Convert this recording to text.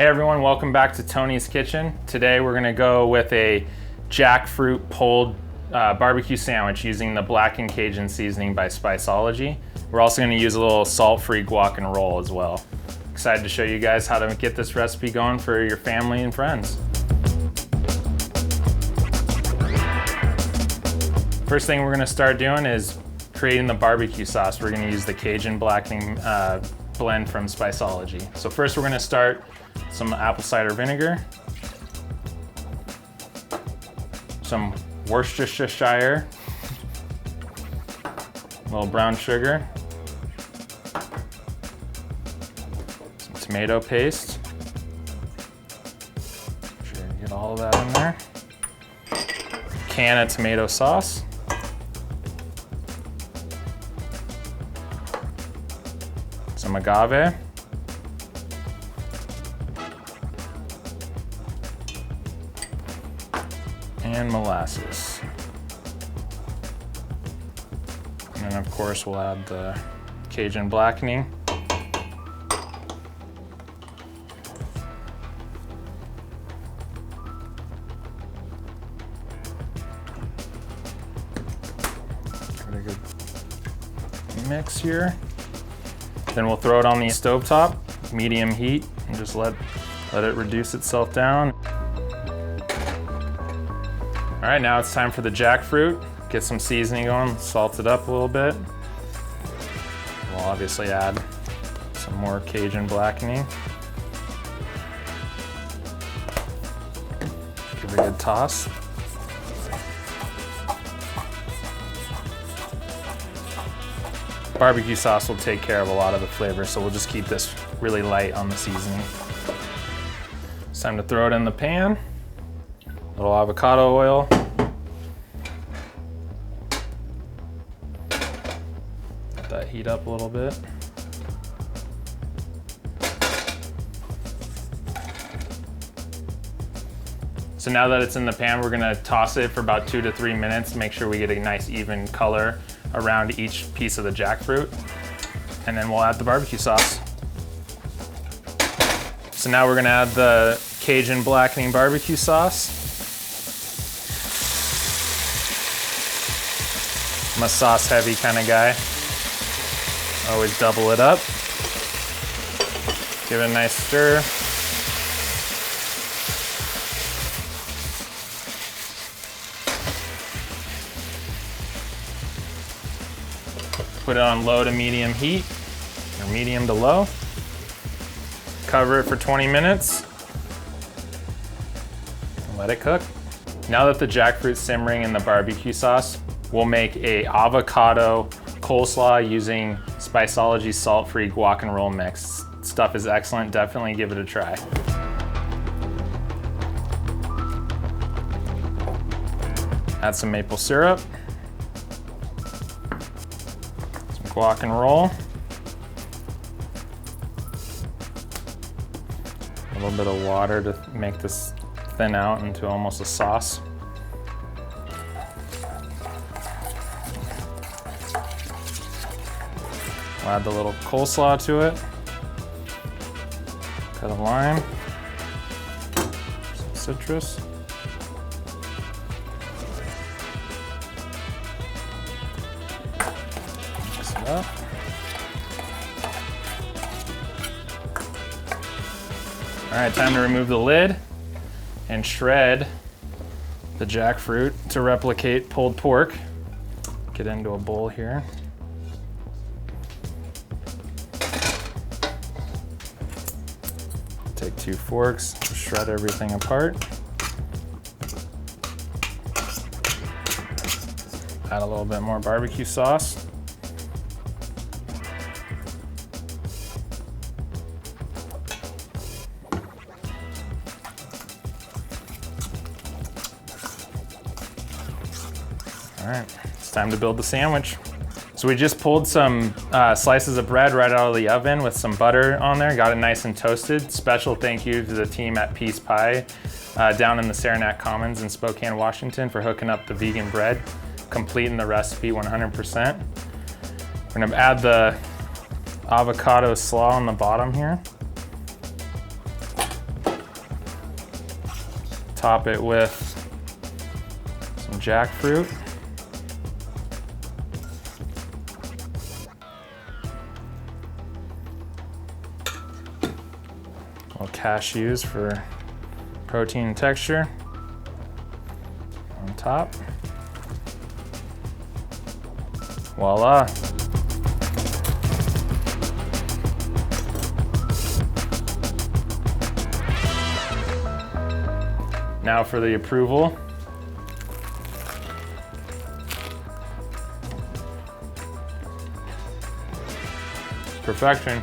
Hey everyone, welcome back to Tony's Kitchen. Today we're gonna go with a jackfruit pulled barbecue sandwich using the blackened Cajun seasoning by Spiceology. We're also gonna use a little salt-free guac and roll as well. Excited to show you guys how to get this recipe going for your family and friends. First thing we're gonna start doing is creating the barbecue sauce. We're gonna use the Cajun blackening blend from Spiceology. So first we're gonna start some apple cider vinegar, some Worcestershire, a little brown sugar, some tomato paste. Make sure you get all of that in there. Can of tomato sauce. Some agave. And molasses. And then of course we'll add the Cajun blackening. Got a good mix here. Then we'll throw it on the stovetop, medium heat, and just let it reduce itself down. All right, now it's time for the jackfruit. Get some seasoning on, salt it up a little bit. We'll obviously add some more Cajun blackening. Give it a good toss. Barbecue sauce will take care of a lot of the flavor, so we'll just keep this really light on the seasoning. It's time to throw it in the pan. A little avocado oil. Let that heat up a little bit. So now that it's in the pan, we're gonna toss it for about 2 to 3 minutes to make sure we get a nice even color around each piece of the jackfruit. And then we'll add the barbecue sauce. So now we're gonna add the Cajun blackening barbecue sauce. I'm a sauce heavy kind of guy. Always double it up. Give it a nice stir. Put it on low to medium heat, or medium to low. Cover it for 20 minutes. And let it cook. Now that the jackfruit's simmering in the barbecue sauce, we'll make a avocado coleslaw using Spiceology salt-free guac and roll mix. Stuff is excellent, definitely give it a try. Add some maple syrup. Some guac and roll. A little bit of water to make this thin out into almost a sauce. We'll add the little coleslaw to it. Cut a lime, some citrus. Mix it up. All right, time to remove the lid and shred the jackfruit to replicate pulled pork. Get into a bowl here. Take 2 forks, shred everything apart. Add a little bit more barbecue sauce. All right, it's time to build the sandwich. So we just pulled some slices of bread right out of the oven with some butter on there, got it nice and toasted. Special thank you to the team at Peace Pie down in the Saranac Commons in Spokane, Washington for hooking up the vegan bread, completing the recipe 100%. We're gonna add the avocado slaw on the bottom here. Top it with some jackfruit. Little cashews for protein and texture on top. Voila. Now for the approval. Perfection.